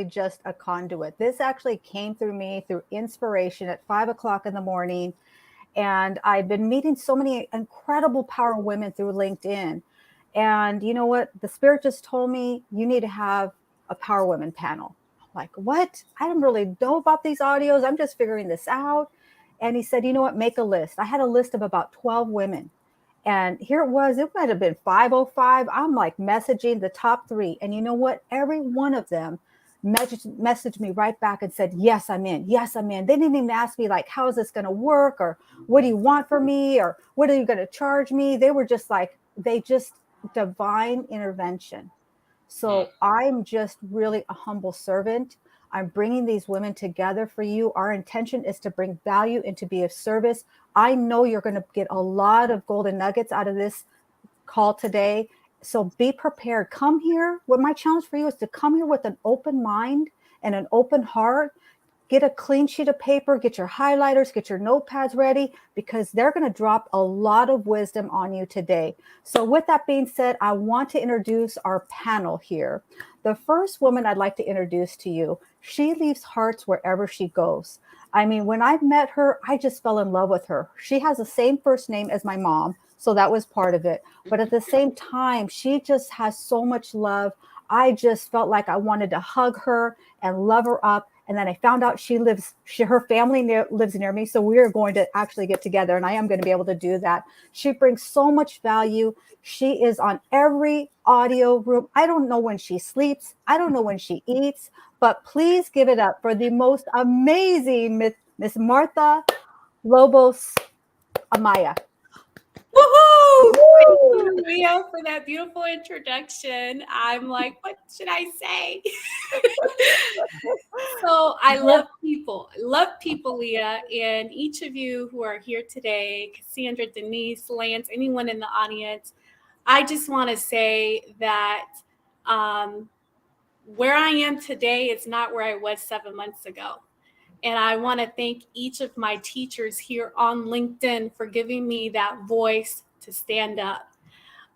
just a conduit. This actually came through me through inspiration at 5 o'clock in the morning. And I've been meeting so many incredible power women through LinkedIn. And you know what? The spirit just told me you need to have a power women panel. I'm like, what? I don't really know about these audios. I'm just figuring this out. And he said, you know what? Make a list. I had a list of about 12 women. And here it was, it might have been 5:05. I'm like messaging the top three. And you know what? Every one of them messaged me right back and said, yes, I'm in. Yes, I'm in. They didn't even ask me, like, how is this going to work? Or what do you want from me? Or what are you going to charge me? They were just like, they just divine intervention. So I'm just really a humble servant. I'm bringing these women together for you. Our intention is to bring value and to be of service. I know you're going to get a lot of golden nuggets out of this call today. So be prepared. Come here. What my challenge for you is to come here with an open mind and an open heart. Get a clean sheet of paper, get your highlighters, get your notepads ready, because they're going to drop a lot of wisdom on you today. So with that being said, I want to introduce our panel here. The first woman I'd like to introduce to you, she leaves hearts wherever she goes. I mean, when I met her, I just fell in love with her. She has the same first name as my mom, so that was part of it. But at the same time, she just has so much love. I just felt like I wanted to hug her and love her up. And then I found out her family lives near me. So we are going to actually get together, and I am going to be able to do that. She brings so much value. She is on every audio room. I don't know when she sleeps. I don't know when she eats, but please give it up for the most amazing Miss Martha Lobos Amaya. Woohoo! Thank you, Leah, for that beautiful introduction. I'm like, what should I say? So I love people. I love people, Leah. And each of you who are here today, Cassandra, Denise, Lance, anyone in the audience, I just want to say that where I am today is not where I was 7 months ago. And I want to thank each of my teachers here on LinkedIn for giving me that voice to stand up.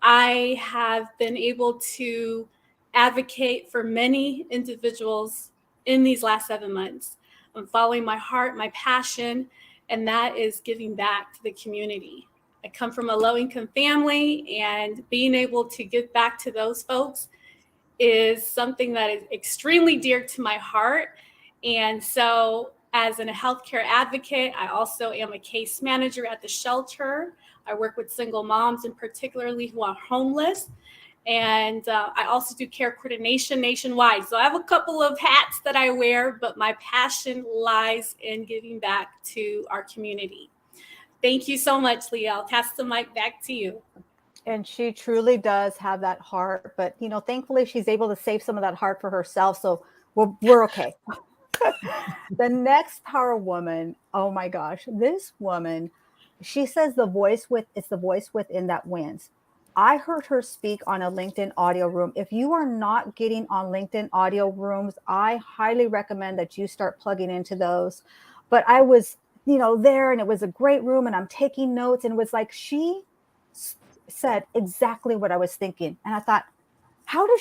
I have been able to advocate for many individuals in these last 7 months. I'm following my heart, my passion, and that is giving back to the community. I come from a low-income family, and being able to give back to those folks is something that is extremely dear to my heart. And so as a healthcare advocate, I also am a case manager at the shelter. I work with single moms, and particularly who are homeless. And I also do care coordination nationwide. So I have a couple of hats that I wear, but my passion lies in giving back to our community. Thank you so much, Leah. I'll pass the mic back to you. And she truly does have that heart, but thankfully she's able to save some of that heart for herself, so we're okay. The next power woman, oh my gosh, this woman, she says it's the voice within that wins. I heard her speak on a LinkedIn audio room. If you are not getting on LinkedIn audio rooms, I highly recommend that you start plugging into those. But I was, there, and it was a great room, and I'm taking notes, and it was like she said exactly what I was thinking. And I thought, how is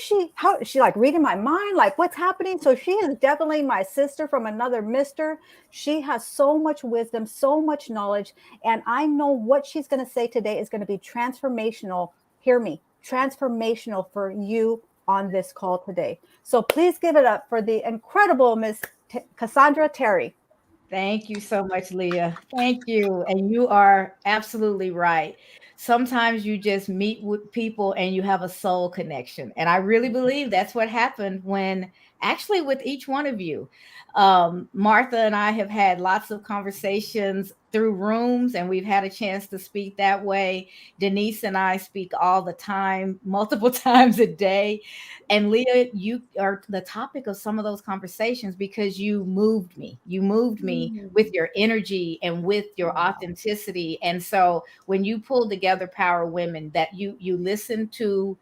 she like reading my mind? Like, what's happening? So she is definitely my sister from another mister. She has so much wisdom, so much knowledge. And I know what she's going to say today is going to be transformational. Hear me, transformational for you on this call today. So please give it up for the incredible Miss Cassandra Terry. Thank you so much, Leah. Thank you. And you are absolutely right. Sometimes you just meet with people and you have a soul connection. And I really believe that's what happened actually with each one of you. Martha and I have had lots of conversations through rooms, and we've had a chance to speak that way. Denise and I speak all the time, multiple times a day. And Leah, you are the topic of some of those conversations because you moved me. You moved me with your energy and with your authenticity. And so when you pulled together Power Women, that you listened to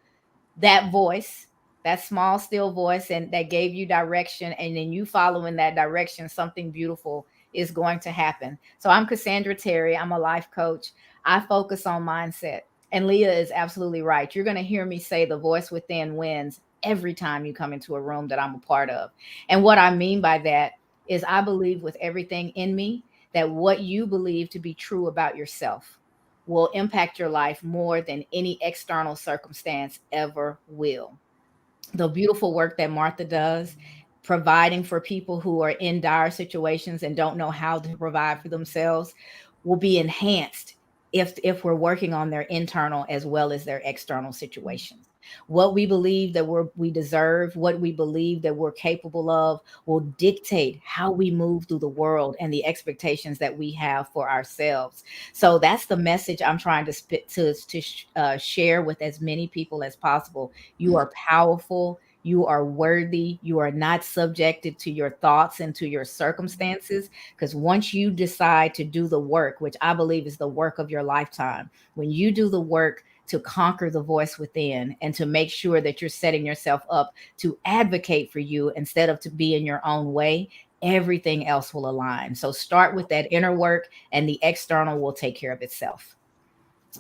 that voice, that small, still voice, and that gave you direction. And then you follow in that direction, something beautiful is going to happen. So I'm Cassandra Terry. I'm a life coach. I focus on mindset. And Leah is absolutely right. You're going to hear me say the voice within wins every time you come into a room that I'm a part of. And what I mean by that is I believe with everything in me that what you believe to be true about yourself will impact your life more than any external circumstance ever will. The beautiful work that Martha does, providing for people who are in dire situations and don't know how to provide for themselves, will be enhanced if we're working on their internal as well as their external situations. What we believe that we deserve, what we believe that we're capable of, will dictate how we move through the world and the expectations that we have for ourselves. So that's the message I'm trying to share with as many people as possible. You are powerful. You are worthy. You are not subjected to your thoughts and to your circumstances. Because once you decide to do the work, which I believe is the work of your lifetime, when you do the work to conquer the voice within and to make sure that you're setting yourself up to advocate for you instead of to be in your own way, everything else will align. So start with that inner work and the external will take care of itself.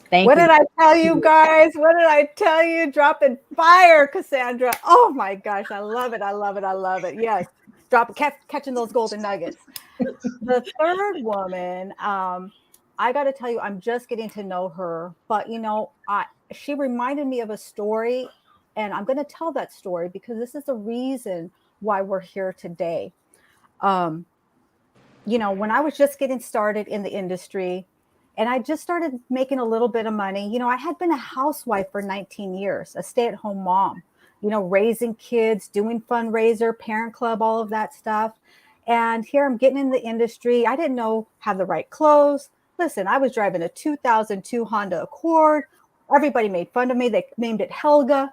Thank What you. did I tell you guys? What did I tell you? Dropping fire, Cassandra. Oh my gosh, I love it. I love it. I love it. Yes, catching those golden nuggets. The third woman, I got to tell you, I'm just getting to know her, but she reminded me of a story, and I'm going to tell that story because this is the reason why we're here today. Um, when I was just getting started in the industry and I just started making a little bit of money, I had been a housewife for 19 years, a stay-at-home mom, raising kids, doing fundraiser, parent club, all of that stuff. And here I'm getting in the industry. I didn't know have the right clothes. Listen, I was driving a 2002 Honda Accord. Everybody made fun of me. They named it Helga,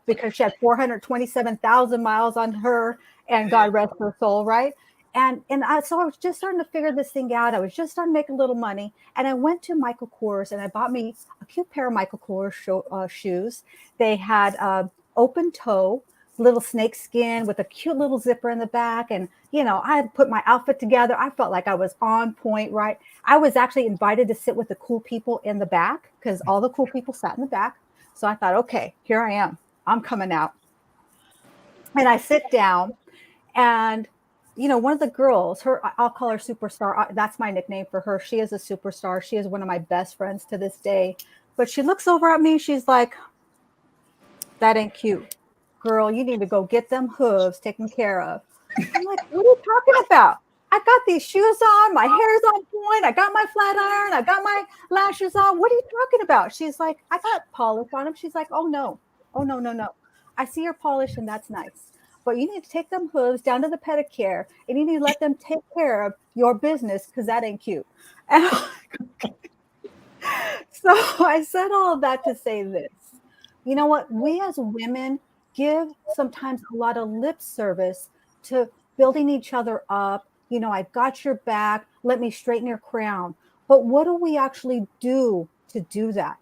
because she had 427,000 miles on her, and God rest her soul, right? So I was just starting to figure this thing out. I was just starting to make a little money. And I went to Michael Kors and I bought me a cute pair of Michael Kors shoes. They had open toe, little snake skin with a cute little zipper in the back. And, I had put my outfit together. I felt like I was on point, right? I was actually invited to sit with the cool people in the back because all the cool people sat in the back. So I thought, okay, here I am. I'm coming out. And I sit down and one of the girls, I'll call her Superstar. That's my nickname for her. She is a superstar. She is one of my best friends to this day. But she looks over at me. She's like, that ain't cute. Girl, you need to go get them hooves taken care of. I'm like, what are you talking about? I got these shoes on. My hair's on point. I got my flat iron. I got my lashes on. What are you talking about? She's like, I got polish on them. She's like, oh, no. Oh, no, no, no. I see your polish and that's nice. But you need to take them hooves down to the pedicure and you need to let them take care of your business because that ain't cute. And so I said all of that to say this. You know what? We as women give sometimes a lot of lip service to building each other up. I've got your back. Let me straighten your crown. But what do we actually do to do that?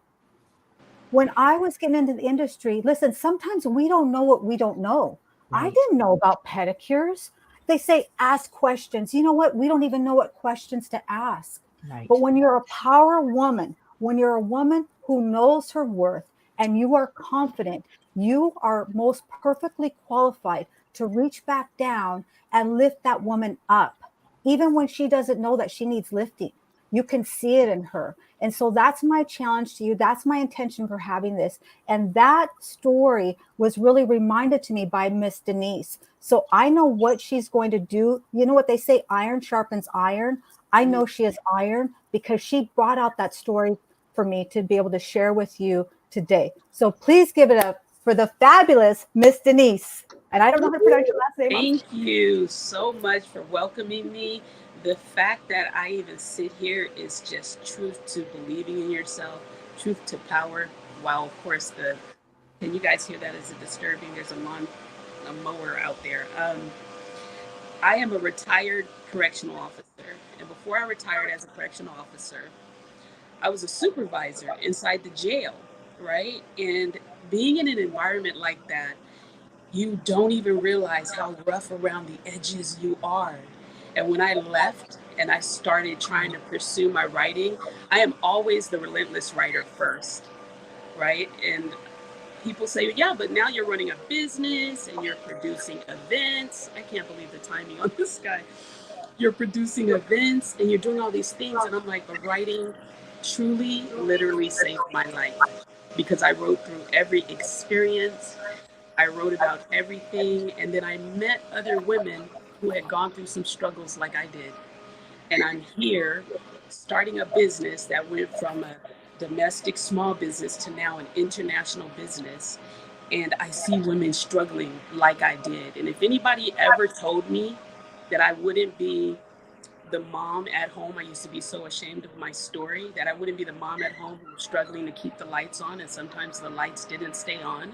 When I was getting into the industry, listen, sometimes we don't know what we don't know. Right. I didn't know about pedicures. They say ask questions. You know what? We don't even know what questions to ask. Right. But when you're a power woman, when you're a woman who knows her worth and you are confident, you are most perfectly qualified to reach back down and lift that woman up, even when she doesn't know that she needs lifting. You can see it in her. And so that's my challenge to you. That's my intention for having this. And that story was really reminded to me by Miss Denise. So I know what she's going to do. You know what they say, iron sharpens iron. I know she is iron because she brought out that story for me to be able to share with you today. So please give it up for the fabulous Miss Denise. And I don't know how to pronounce your last name. Thank you so much for welcoming me. The fact that I even sit here is just truth to believing in yourself, truth to power. Wow, of course, can you guys hear that? Is it disturbing? There's a mower out there. I am a retired correctional officer. And before I retired as a correctional officer, I was a supervisor inside the jail, right? And being in an environment like that, you don't even realize how rough around the edges you are. And when I left and I started trying to pursue my writing, I am always the relentless writer first, right? And people say, yeah, but now you're running a business and you're producing events. I can't believe the timing on this guy. You're producing events and you're doing all these things. And I'm like, but writing truly, literally saved my life, because I wrote through every experience. I wrote about everything. And then I met other women who had gone through some struggles like I did. And I'm here starting a business that went from a domestic small business to now an international business. And I see women struggling like I did. And if anybody ever told me that I wouldn't be the mom at home, I used to be so ashamed of my story, that I wouldn't be the mom at home who was struggling to keep the lights on, and sometimes the lights didn't stay on,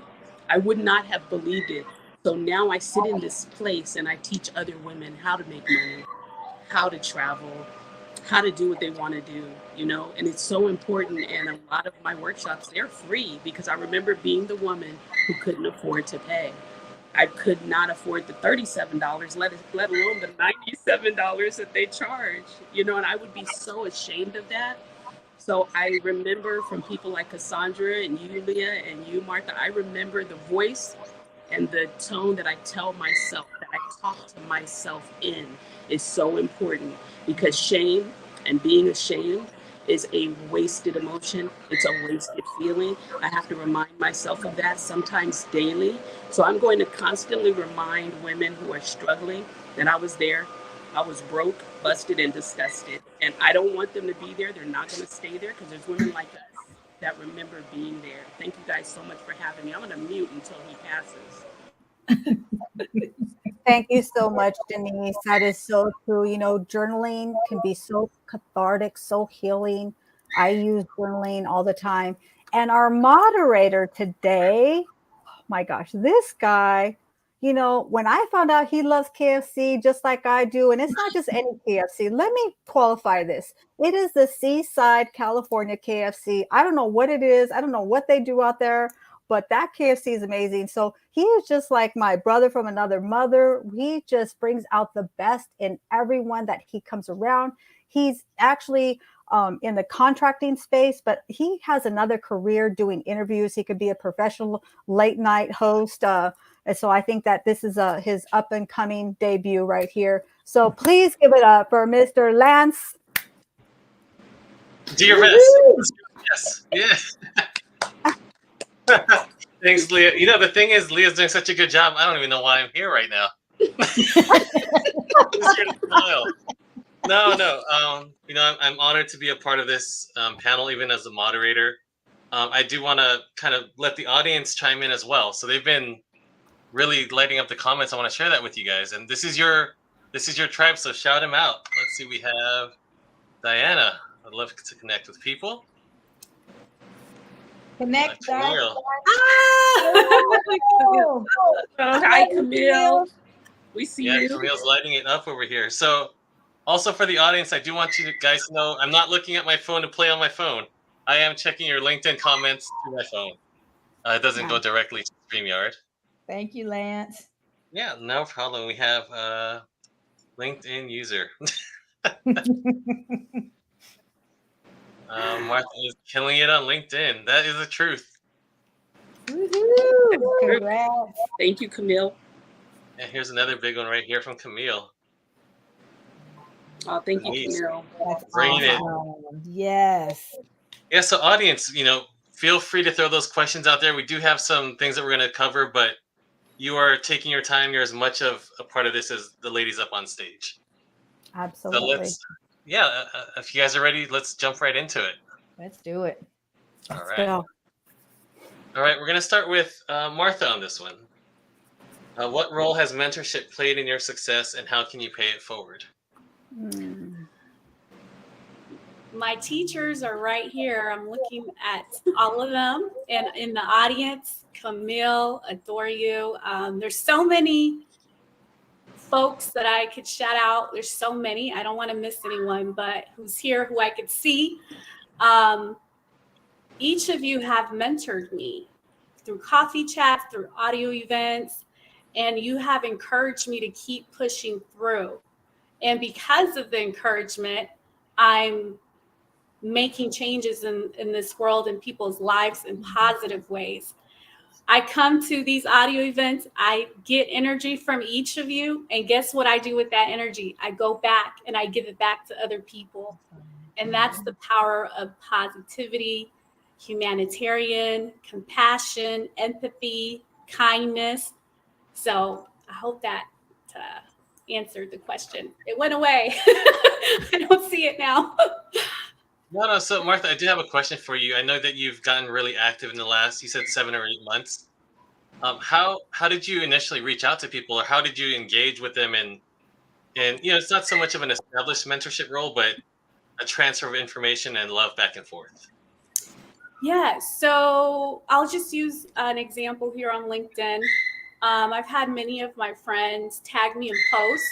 I would not have believed it. So now I sit in this place and I teach other women how to make money, how to travel, how to do what they want to do, you know. And it's so important. And a lot of my workshops, they're free, because I remember being the woman who couldn't afford to pay. I could not afford the $37, let alone the $97 that they charge, you know, and I would be so ashamed of that. So I remember from people like Cassandra and you, Leah, and you, Martha, I remember the voice and the tone that I tell myself, that I talk to myself in, is so important, because shame and being ashamed is a wasted emotion. It's a wasted feeling. I have to remind myself of that, sometimes daily. So I'm going to constantly remind women who are struggling that I was there. I was broke, busted, and disgusted. And I don't want them to be there. They're not going to stay there, because there's women like us that remember being there. Thank you guys so much for having me. I'm going to mute until he passes. Thank you so much, Denise. That is so true. You know, journaling can be so cathartic, so healing. I use journaling all the time. And our moderator today, oh my gosh, this guy, you know, when I found out he loves KFC just like I do, and it's not just any KFC, let me qualify this. It is the Seaside, California KFC. I don't know what it is. I don't know what they do out there, but that KFC is amazing. So he is just like my brother from another mother. He just brings out the best in everyone that he comes around. He's actually in the contracting space, but he has another career doing interviews. He could be a professional late night host. And so I think that this is his up and coming debut right here. So please give it up for Mr. Lance. Do your best. Yes. Yes. Thanks, Leah. You know, the thing is, Leah's doing such a good job. I don't even know why I'm here right now. I'm just here to smile. No. You know, I'm honored to be a part of this panel, even as a moderator. I do want to kind of let the audience chime in as well. So they've been really lighting up the comments. I want to share that with you guys. And this is your tribe, so shout him out. Let's see. We have Diana. I'd love to connect with people. Connect that. Hi, Camille. We see you. Yeah, Camille's lighting it up over here. So also for the audience, I do want you guys to know I'm not looking at my phone to play on my phone. I am checking your LinkedIn comments through my phone. It doesn't go directly to StreamYard. Thank you, Lance. Yeah, no problem. We have LinkedIn user. Martha is killing it on LinkedIn. That is the truth. Woohoo! Congrats. Thank you, Camille. And here's another big one right here from Camille. Oh, thank you, Nice. Camille. That's Bringing it. awesome. Yes. Yeah, so audience, you know, feel free to throw those questions out there. We do have some things that we're going to cover, but you are taking your time. You're as much of a part of this as the ladies up on stage. Absolutely. So if you guys are ready, let's jump right into it. Let's do it. All right. Go. All right, we're going to start with Martha on this one. What role has mentorship played in your success, and how can you pay it forward? My teachers are right here. I'm looking at all of them, and in the audience, Camille, adore you. There's so many folks that I could shout out. There's so many. I don't want to miss anyone, but who's here, who I could see. Each of you have mentored me through coffee chats, through audio events, and you have encouraged me to keep pushing through. And because of the encouragement, I'm making changes in this world and people's lives in positive ways. I come to these audio events, I get energy from each of you, and guess what I do with that energy? I go back and I give it back to other people. And that's the power of positivity, humanitarian, compassion, empathy, kindness. So I hope that answered the question. It went away. I don't see it now. No. So Martha, I do have a question for you. I know that you've gotten really active in the last, you said 7 or 8 months. How did you initially reach out to people, or how did you engage with them? And it's not so much of an established mentorship role, but a transfer of information and love back and forth. Yeah, so I'll just use an example here on LinkedIn. I've had many of my friends tag me in posts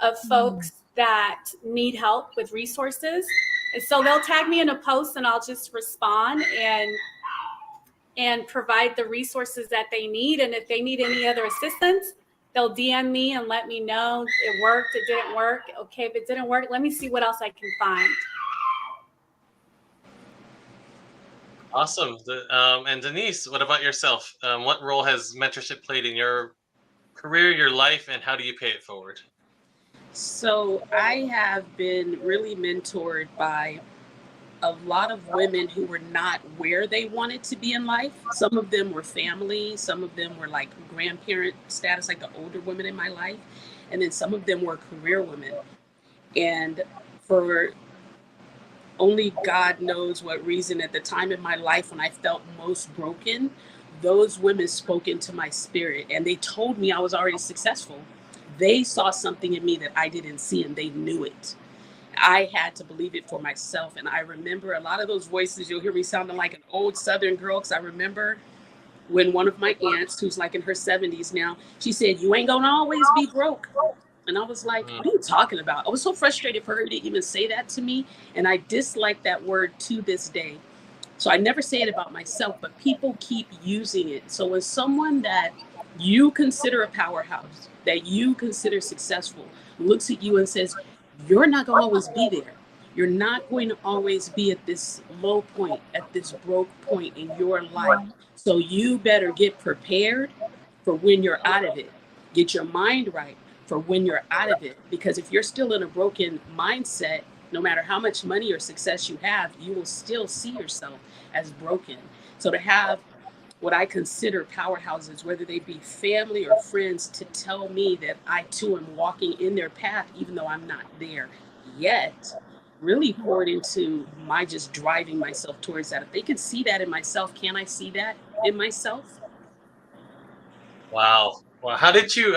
of folks that need help with resources. And so they'll tag me in a post and I'll just respond and provide the resources that they need. And if they need any other assistance, they'll DM me and let me know it worked, it didn't work. Okay, if it didn't work, let me see what else I can find. Awesome. And Denise, what about yourself? What role has mentorship played in your career, your life, and how do you pay it forward? So I have been really mentored by a lot of women who were not where they wanted to be in life. Some of them were family, some of them were like grandparent status, like the older women in my life. And then some of them were career women. And for only God knows what reason, at the time in my life when I felt most broken, those women spoke into my spirit and they told me I was already successful. They saw something in me that I didn't see and they knew it. I had to believe it for myself. And I remember a lot of those voices, you'll hear me sounding like an old Southern girl, because I remember when one of my aunts, who's like in her 70s now, she said, "You ain't gonna always be broke." And I was like, what are you talking about? I was so frustrated for her to even say that to me. And I dislike that word to this day. So I never say it about myself, but people keep using it. So when someone that you consider a powerhouse, that you consider successful, looks at you and says, "You're not going to always be there. You're not going to always be at this low point, at this broke point in your life. So you better get prepared for when you're out of it. Get your mind right for when you're out of it. Because if you're still in a broken mindset, no matter how much money or success you have, you will still see yourself as broken." So to have what I consider powerhouses, whether they be family or friends, to tell me that I too am walking in their path, even though I'm not there yet, really poured into my just driving myself towards that. If they can see that in myself, can I see that in myself? Wow. Well, how did you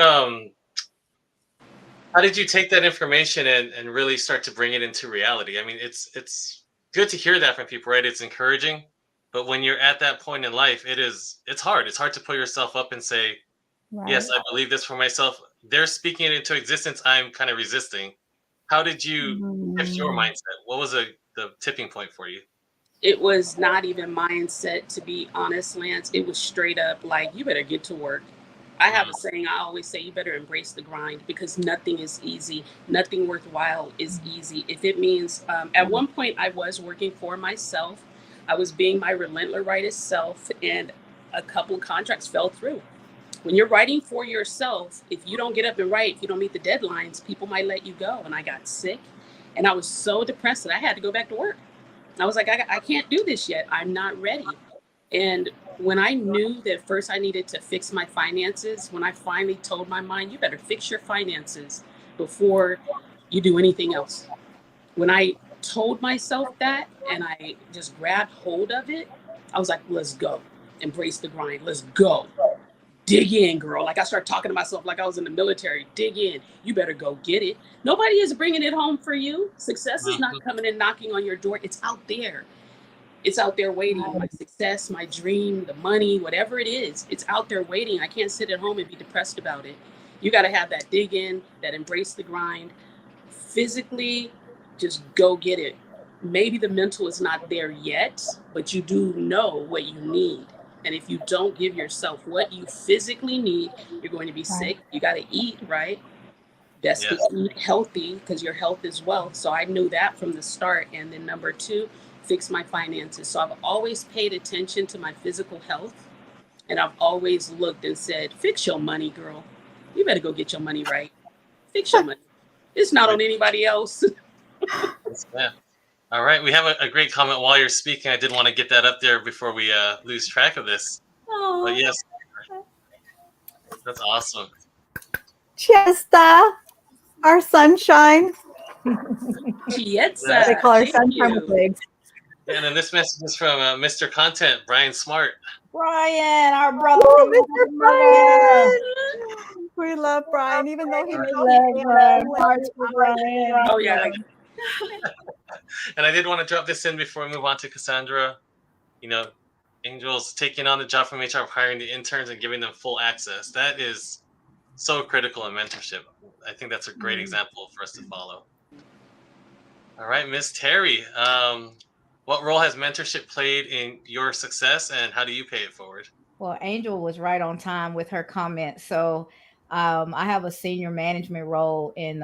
take that information and really start to bring it into reality? I mean, it's good to hear that from people, right? It's encouraging. But when you're at that point in life, it's hard. It's hard to pull yourself up and say, Right. yes, I believe this for myself. They're speaking it into existence. I'm kind of resisting. How did you shift your mindset? What was the tipping point for you? It was not even mindset, to be honest, Lance. It was straight up like, you better get to work. I have a saying, I always say, you better embrace the grind, because nothing is easy. Nothing worthwhile is easy. If it means, at one point I was working for myself. I was being my relentless self, and a couple contracts fell through. When you're writing for yourself, if you don't get up and write, if you don't meet the deadlines, people might let you go. And I got sick and I was so depressed that I had to go back to work. I was like, I can't do this yet. I'm not ready. And when I knew that first I needed to fix my finances, when I finally told my mind, you better fix your finances before you do anything else. When I told myself that and I just grabbed hold of it, I was like, let's go. Embrace the grind. Let's go. Dig in, girl. Like I started talking to myself like I was in the military. Dig in. You better go get it. Nobody is bringing it home for you. Success is not coming and knocking on your door. It's out there. It's out there waiting. My success, my dream, the money, whatever it is, it's out there waiting. I can't sit at home and be depressed about it. You got to have that dig in, that embrace the grind. Physically, just go get it. Maybe the mental is not there yet, but you do know what you need. And if you don't give yourself what you physically need, you're going to be sick. You got to eat, right? Best to eat healthy, because your health is wealth. So I knew that from the start. And then number two, fix my finances. So I've always paid attention to my physical health. And I've always looked and said, fix your money, girl. You better go get your money right. Fix your money. It's not on anybody else. Yeah. All right. We have a great comment while you're speaking. I did want to get that up there before we lose track of this. But yes, that's awesome. Chesta, our sunshine. Chietza, They call her thank sunshine with you. legs. And then this message is from Mr. Content, Brian Smart. Brian, our brother. Oh, from Mr. Canada. Brian. We love Brian, even though he We knows love he's Brian. English. Hearts for Brian. Oh, yeah. And I did want to drop this in before we move on to Cassandra. You know, Angel's taking on the job from HR of hiring the interns and giving them full access. That is so critical in mentorship. I think that's a great example for us to follow. All right, Miss Terry, what role has mentorship played in your success, and how do you pay it forward? Well, Angel was right on time with her comment. So I have a senior management role in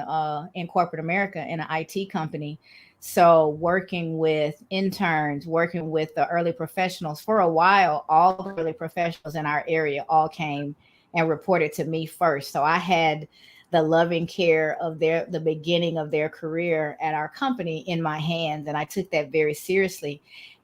corporate America in an IT company. So working with interns, working with the early professionals for a while, all the early professionals in our area all came and reported to me first. So I had the loving care of the beginning of their career at our company in my hands. And I took that very seriously.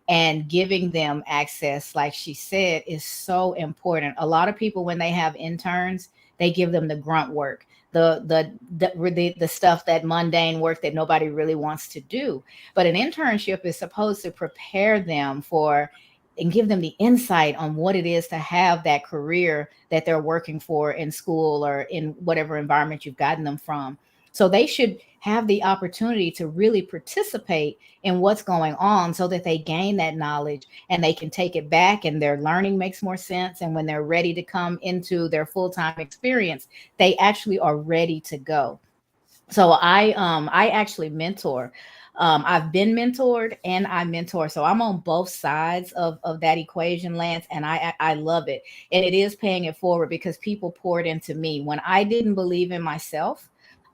And giving them access, like she said, is so important. A lot of people, when they have interns, they give them the grunt work, the stuff, that mundane work that nobody really wants to do. But an internship is supposed to prepare them for and give them the insight on what it is to have that career that they're working for in school or in whatever environment you've gotten them from. So they should have the opportunity to really participate in what's going on so that they gain that knowledge and they can take it back and their learning makes more sense. And when they're ready to come into their full-time experience, they actually are ready to go. So I actually mentor. I've been mentored and I mentor. So I'm on both sides of that equation, Lance, and I love it. And it is paying it forward because people poured into me when I didn't believe in myself.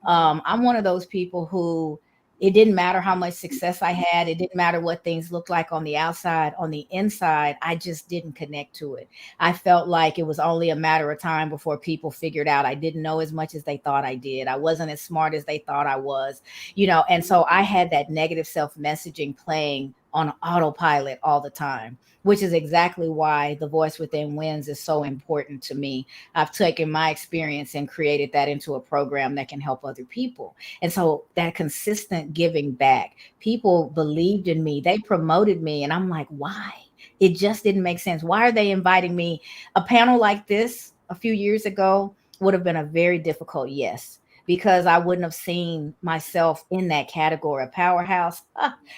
I'm one of those people who it didn't matter how much success I had. It didn't matter what things looked like on the outside. On the inside, I just didn't connect to it. I felt like it was only a matter of time before people figured out I didn't know as much as they thought I did. I wasn't as smart as they thought I was, and so I had that negative self-messaging playing on autopilot all the time, which is exactly why the Voice Within Wins is so important to me. I've taken my experience and created that into a program that can help other people. And so that consistent giving back, people believed in me, they promoted me, and I'm like, why? It just didn't make sense. Why are they inviting me? A panel like this a few years ago would have been a very difficult yes, because I wouldn't have seen myself in that category of powerhouse.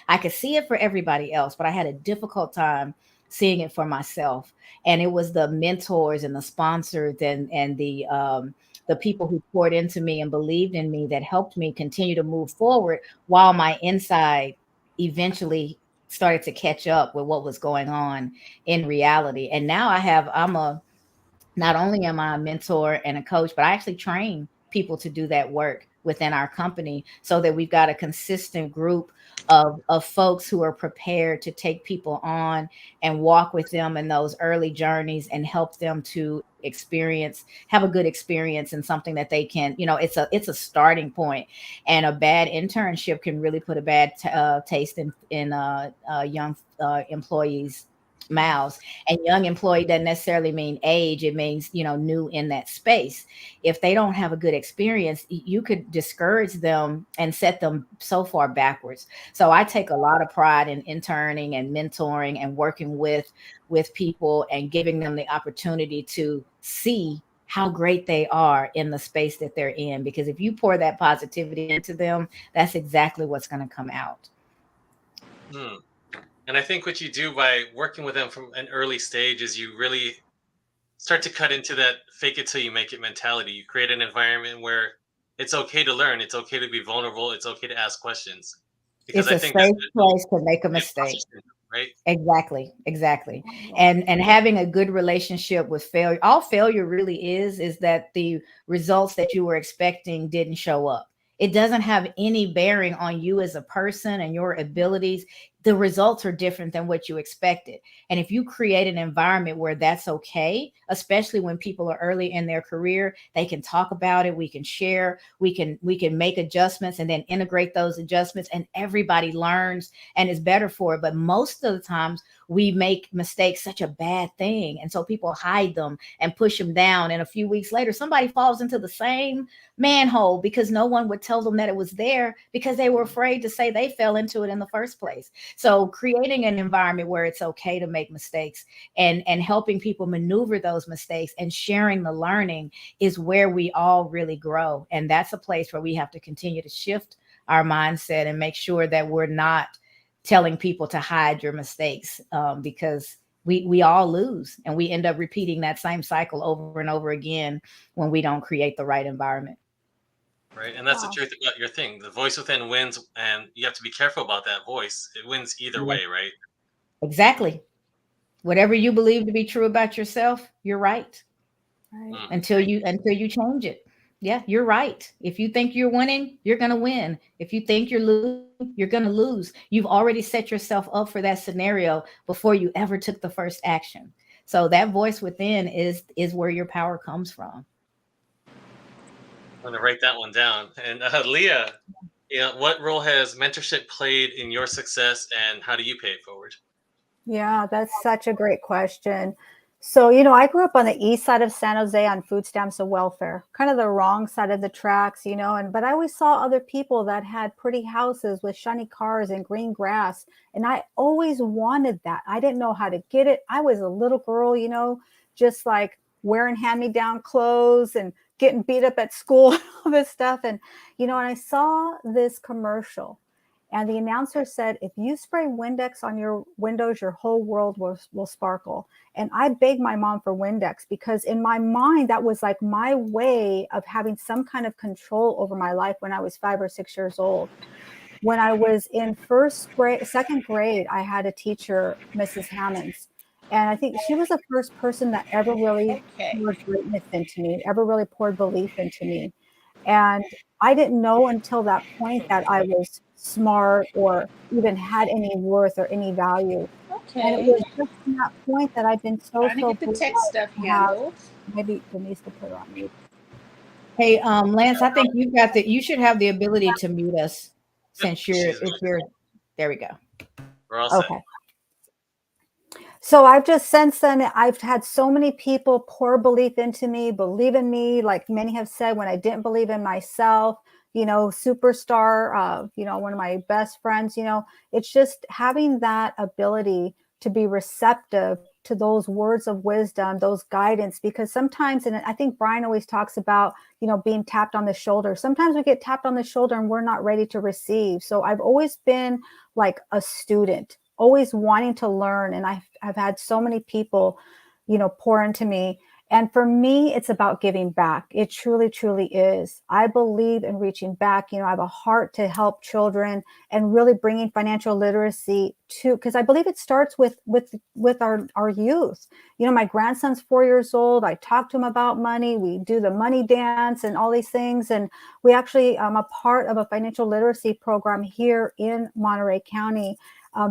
I could see it for everybody else, but I had a difficult time seeing it for myself. And it was the mentors and the sponsors and the people who poured into me and believed in me that helped me continue to move forward while my inside eventually started to catch up with what was going on in reality. And now not only am I a mentor and a coach, but I actually train people to do that work within our company so that we've got a consistent group of folks who are prepared to take people on and walk with them in those early journeys and help them to have a good experience and something that they can, it's a starting point. And a bad internship can really put a bad taste in young employees' mouths. And young employee doesn't necessarily mean age. It means, new in that space. If they don't have a good experience, you could discourage them and set them so far backwards. So I take a lot of pride in interning and mentoring and working with people and giving them the opportunity to see how great they are in the space that they're in. Because if you pour that positivity into them, that's exactly what's going to come out. And I think what you do by working with them from an early stage is you really start to cut into that fake it till you make it mentality. You create an environment where it's okay to learn. It's okay to be vulnerable. It's okay to ask questions. Because it's a safe place to make a mistake. Right? Exactly. And having a good relationship with failure. All failure really is that the results that you were expecting didn't show up. It doesn't have any bearing on you as a person and your abilities. the results are different than what you expected. And if you create an environment where that's okay, especially when people are early in their career, they can talk about it, we can share, we can make adjustments and then integrate those adjustments, and everybody learns and is better for it. But most of the times we make mistakes such a bad thing, and so people hide them and push them down, and a few weeks later somebody falls into the same manhole because no one would tell them that it was there, because they were afraid to say they fell into it in the first place. So creating an environment where it's okay to make mistakes, and helping people maneuver those mistakes and sharing the learning, is where we all really grow. And that's a place where we have to continue to shift our mindset and make sure that we're not telling people to hide your mistakes, because we all lose, and we end up repeating that same cycle over and over again when we don't create the right environment. Right, and that's the Wow. truth about your thing. The voice within wins, and you have to be careful about that voice. It wins either Yeah, way, right? exactly. Whatever you believe to be true about yourself, you're right. Right. Mm. Until you change it. Yeah, you're right. If you think you're winning, you're going to win. If you think you're losing, you're going to lose. You've already set yourself up for that scenario before you ever took the first action. So that voice within is where your power comes from. I'm gonna write that one down. And Leah, what role has mentorship played in your success, and how do you pay it forward? Yeah, that's such a great question. So, I grew up on the east side of San Jose on food stamps and welfare, kind of the wrong side of the tracks, but I always saw other people that had pretty houses with shiny cars and green grass. And I always wanted that. I didn't know how to get it. I was a little girl, just like wearing hand-me-down clothes and getting beat up at school and all this stuff. And I saw this commercial. And the announcer said, if you spray Windex on your windows, your whole world will sparkle. And I begged my mom for Windex because in my mind, that was like my way of having some kind of control over my life when I was 5 or 6 years old. When I was in second grade, I had a teacher, Mrs. Hammonds. And I think she was the first person that ever really Okay. poured greatness into me, ever really poured belief into me. And I didn't know until that point that I was smart or even had any worth or any value. And it Okay. was just from that point that I've been so, Trying to so get the blessed tech stuff to have, handled. maybe Denise could put her on mute. Hey, Lance, I think you should have the ability to mute us Yep, since she's there we go. we're all set. Okay. So I've just since then, I've had so many people pour belief into me, believe in me, like many have said when I didn't believe in myself, superstar, one of my best friends, it's just having that ability to be receptive to those words of wisdom, those guidance, because sometimes, and I think Brian always talks about, being tapped on the shoulder. Sometimes we get tapped on the shoulder and we're not ready to receive. So I've always been like a student, always wanting to learn. And I've had so many people, pour into me. And for me, it's about giving back. It truly, truly is. I believe in reaching back. I have a heart to help children and really bringing financial literacy to, because I believe it starts with our youth. My grandson's 4 years old. I talk to him about money. We do the money dance and all these things. And we actually, I'm a part of a financial literacy program here in Monterey County,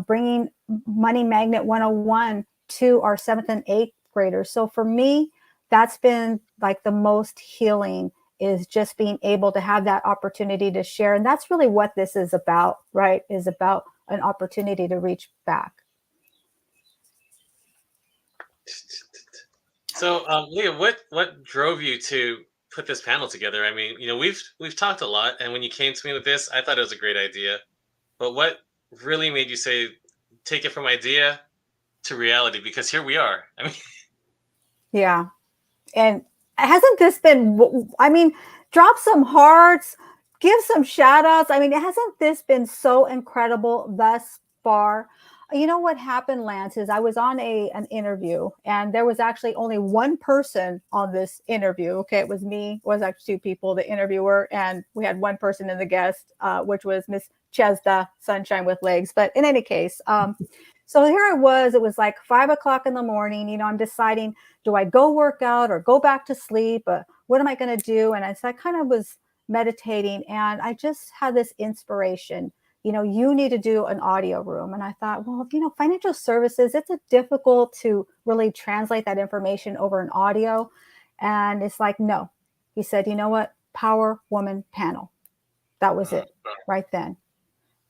bringing Money Magnet 101 to our 7th and 8th graders. So for me, that's been like the most healing, is just being able to have that opportunity to share. And that's really what this is about, right? Is about an opportunity to reach back. So, Leah, what drove you to put this panel together? I mean, we've talked a lot, and when you came to me with this, I thought it was a great idea. But what really made you say, take it from idea to reality? Because here we are. I mean, Yeah. And hasn't this been, drop some hearts, give some shout outs. Hasn't this been so incredible thus far? You know what happened, Lance, is I was on an interview, and there was actually only one person on this interview. Okay, it was me. It was actually two people, the interviewer, and we had one person in the guest, which was Miss Chesda Sunshine with Legs. But in any case, so here I was. It was like 5 o'clock in the morning. I'm deciding, do I go work out or go back to sleep? What am I going to do? And I kind of was meditating, and I just had this inspiration you need to do an audio room. And I thought, well, financial services, it's difficult to really translate that information over an audio. And it's like, no. He said, you know what? Power Woman Panel. That was it right then.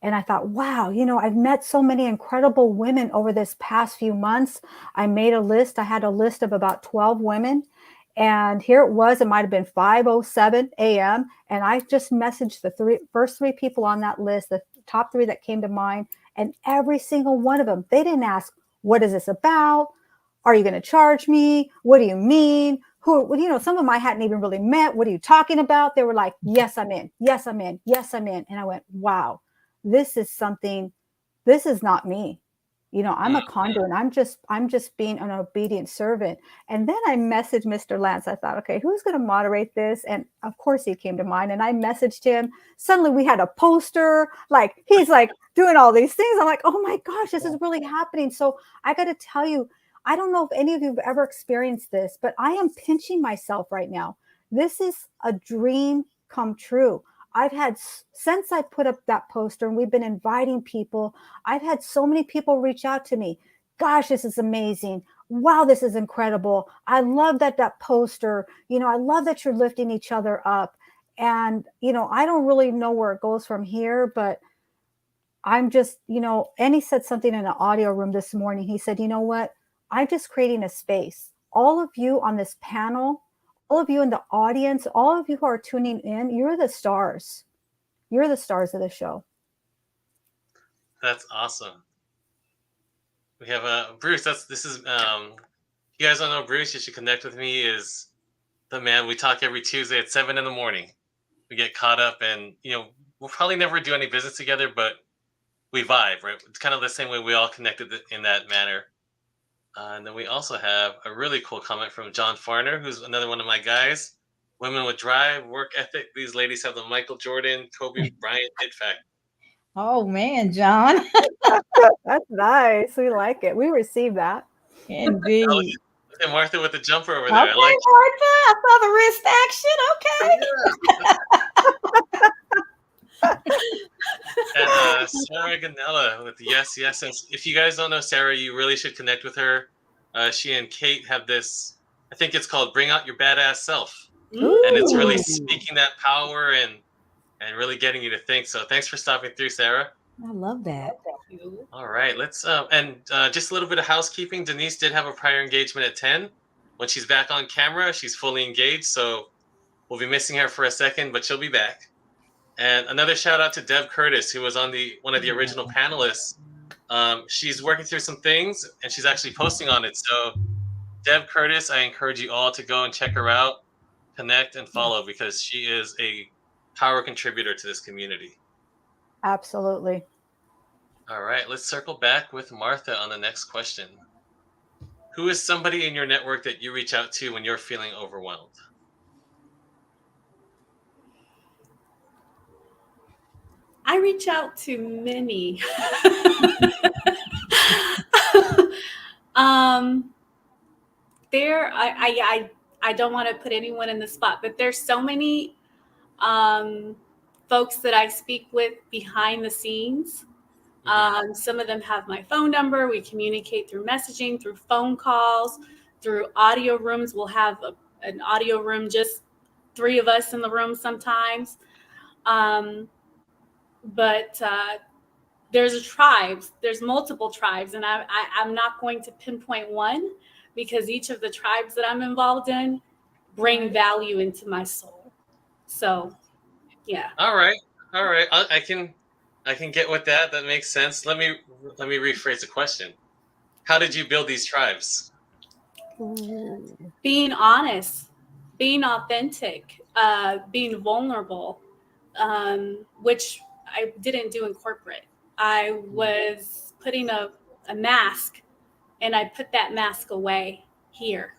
And I thought, wow, I've met so many incredible women over this past few months. I made a list. I had a list of about 12 women. And here it was. It might have been 5:07 a.m. And I just messaged the first three people on that list, the top three that came to mind. And every single one of them, they didn't ask, what is this about? Are you going to charge me? What do you mean? Some of them I hadn't even really met. What are you talking about? They were like, yes, I'm in. Yes, I'm in. Yes, I'm in. And I went, wow. This is not me. I'm a conduit. I'm just being an obedient servant. And then I messaged Mr. Lance. I thought, okay, who's going to moderate this? And of course he came to mind, and I messaged him. Suddenly we had a poster, he's doing all these things. I'm like, oh my gosh, this is really happening. So I got to tell you, I don't know if any of you have ever experienced this, but I am pinching myself right now. This is a dream come true. Since I put up that poster and we've been inviting people, I've had so many people reach out to me. Gosh, this is amazing. Wow, this is incredible. I love that poster. I love that you're lifting each other up. And, I don't really know where it goes from here, but I'm just, and he said something in an audio room this morning. He said, you know what? I'm just creating a space. All of you on this panel, all of you in the audience, all of you who are tuning in, you're the stars. You're the stars of the show. That's awesome. We have Bruce. You guys don't know Bruce, you should connect with me. Is the man. We talk every Tuesday at 7 a.m. We get caught up, and we'll probably never do any business together, but we vibe, right? It's kind of the same way we all connected in that manner. And then we also have a really cool comment from John Farner, who's another one of my guys. Women with drive, work ethic. These ladies have the Michael Jordan, Kobe Bryant it factor. Oh man, John. That's nice. We like it. We received that. Indeed. And Martha with the jumper over Okay, there. I like Martha. I saw the wrist action. Okay. And Sarah Ganella with yes. If you guys don't know Sarah, you really should connect with her. She and Kate have this, I think it's called Bring Out Your Badass Self. Ooh. And it's really speaking that power and really getting you to think. So thanks for stopping through, Sarah. I love that. All right, let's just a little bit of housekeeping. Denise did have a prior engagement at 10. When she's back on camera, she's fully engaged, so we'll be missing her for a second, but she'll be back. And another shout out to Deb Curtis, who was on one of the original panelists. She's working through some things, and she's actually posting on it. So Deb Curtis, I encourage you all to go and check her out, connect and follow, because she is a power contributor to this community. Absolutely. All right, let's circle back with Martha on the next question. Who is somebody in your network that you reach out to when you're feeling overwhelmed? I reach out to many. I don't want to put anyone in the spot, but there's so many folks that I speak with behind the scenes. Some of them have my phone number. We communicate through messaging, through phone calls, through audio rooms. We'll have an audio room, just 3 of us in the room sometimes. But there's multiple tribes, and I'm not going to pinpoint one, because each of the tribes that I'm involved in bring value into my soul. So, yeah. All right. I can get with that. That makes sense. Let me rephrase the question. How did you build these tribes? Being honest, being authentic, being vulnerable, which I didn't do in corporate. I was putting a mask, and I put that mask away here.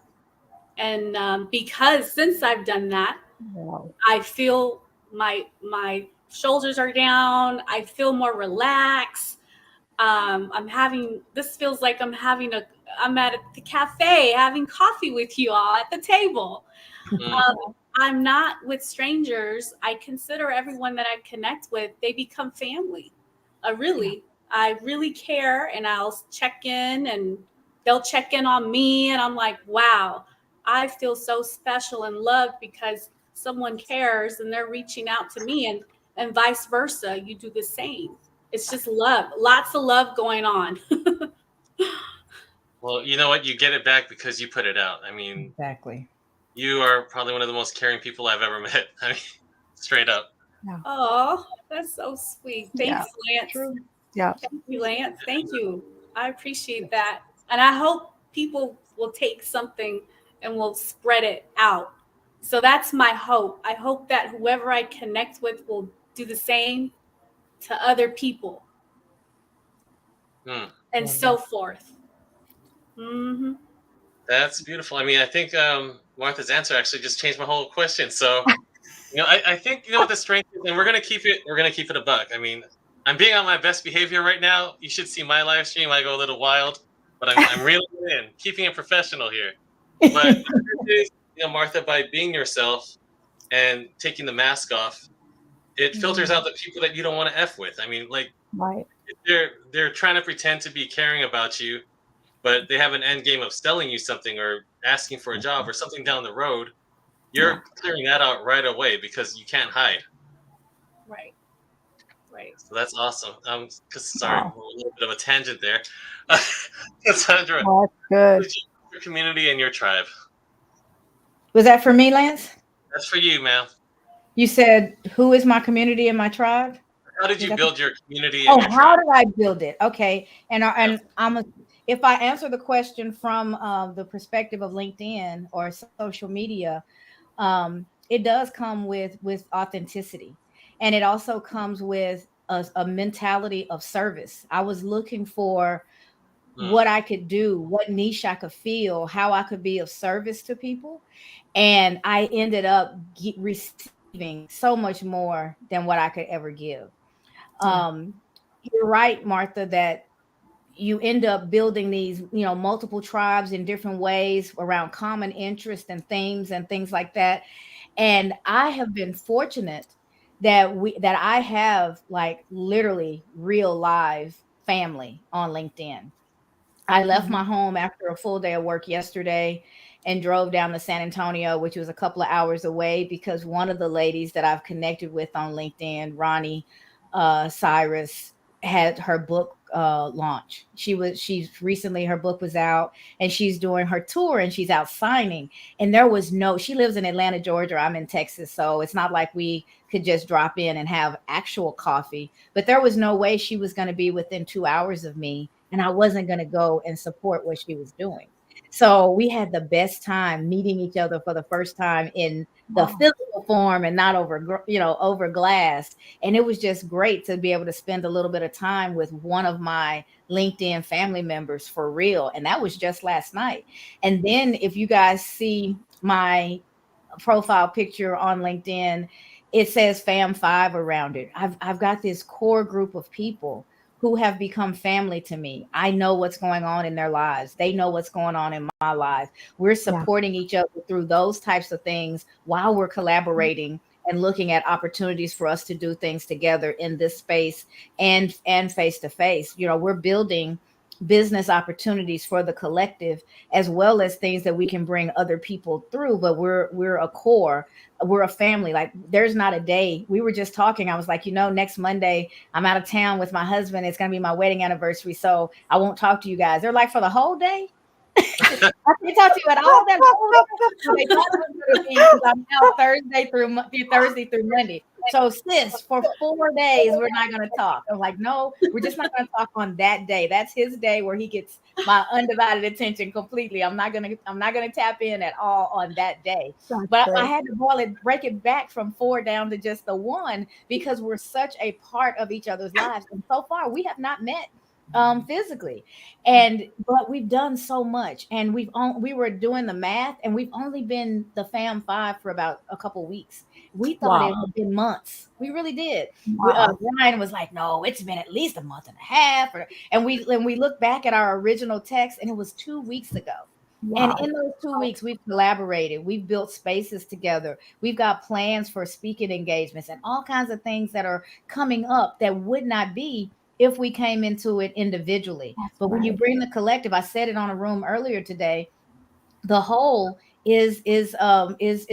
And because since I've done that, Wow. I feel my shoulders are down. I feel more relaxed. This feels like I'm at the cafe having coffee with you all at the table. I'm not with strangers. I consider everyone that I connect with, they become family. I really care, and I'll check in, and they'll check in on me, and I'm like, wow, I feel so special and loved because someone cares and they're reaching out to me, and vice versa. You do the same. It's just love, lots of love going on. Well, you know what? You get it back because you put it out. I mean, Exactly. you are probably one of the most caring people I've ever met. I mean, straight up. Oh, that's so sweet. Yeah. Thanks, Lance. True. Yeah. Thank you, Lance. Thank you. I appreciate that. And I hope people will take something and will spread it out. So that's my hope. I hope that whoever I connect with will do the same to other people Hmm. and so forth. Mm-hmm. That's beautiful. I mean, I think Martha's answer actually just changed my whole question. So, I think what the strength is, and we're gonna keep it. We're gonna keep it a buck. I mean, I'm being on my best behavior right now. You should see my live stream. I go a little wild, but I'm reeling it in, keeping it professional here. But the truth is, Martha, by being yourself and taking the mask off, it filters out the people that you don't want to f with. I mean, like Right. they're trying to pretend to be caring about you, but they have an end game of selling you something or asking for a job or something down the road. You're clearing that out right away because you can't hide. Right. Right. So that's awesome. Sorry, Wow. a little bit of a tangent there. Cassandra, Oh, that's good. who's your community and your tribe? Was that for me, Lance? That's for you, ma'am. You said, who is my community and my tribe? How did you build your community Oh, and your how tribe? did I build it? Okay. And if I answer the question from the perspective of LinkedIn or social media, it does come with authenticity, and it also comes with a mentality of service. I was looking for what I could do, what niche I could fill, how I could be of service to people, and I ended up receiving so much more than what I could ever give. You're right, Martha, that you end up building these, multiple tribes in different ways around common interests and themes and things like that. And I have been fortunate that I have like literally real live family on LinkedIn. I left my home after a full day of work yesterday and drove down to San Antonio, which was a couple of hours away, because one of the ladies that I've connected with on LinkedIn, Ronnie Cyrus, had her book launch. She's recently, her book was out and she's doing her tour and she's out signing. And she lives in Atlanta, Georgia. I'm in Texas. So it's not like we could just drop in and have actual coffee, but there was no way she was going to be within 2 hours of me and I wasn't going to go and support what she was doing. So we had the best time meeting each other for the first time in the physical form and not over glass. And it was just great to be able to spend a little bit of time with one of my LinkedIn family members for real. And that was just last night. And then if you guys see my profile picture on LinkedIn, it says Fam5 around it. I've got this core group of people who have become family to me. I know what's going on in their lives. They know what's going on in my life. We're supporting each other through those types of things while we're collaborating and looking at opportunities for us to do things together in this space and face to face. We're building business opportunities for the collective, as well as things that we can bring other people through. But we're a core, we're a family. Like, there's not a day. We were just talking. I was like, next Monday I'm out of town with my husband. It's going to be my wedding anniversary, so I won't talk to you guys. They're like, for the whole day? I can't talk to you at all. That they thought it was going to be, because I'm out Thursday through Monday. So sis, for 4 days we're not going to talk. I'm like, no, we're just not going to talk on that day. That's his day where he gets my undivided attention completely. I'm not going to tap in at all on that day. But I had to break it back from 4 down to just the 1, because we're such a part of each other's lives. And so far we have not met physically, but we've done so much, and we were doing the math, and we've only been the Fam5 for about a couple weeks. We thought it had been months. We really did. Ryan was like, no, it's been at least a month and a half, and we look back at our original text, and it was 2 weeks ago. And in those 2 weeks, we've collaborated, we've built spaces together, we've got plans for speaking engagements and all kinds of things that are coming up that would not be if we came into it individually. That's But when you right. bring the collective, I said it on a room earlier today, the whole is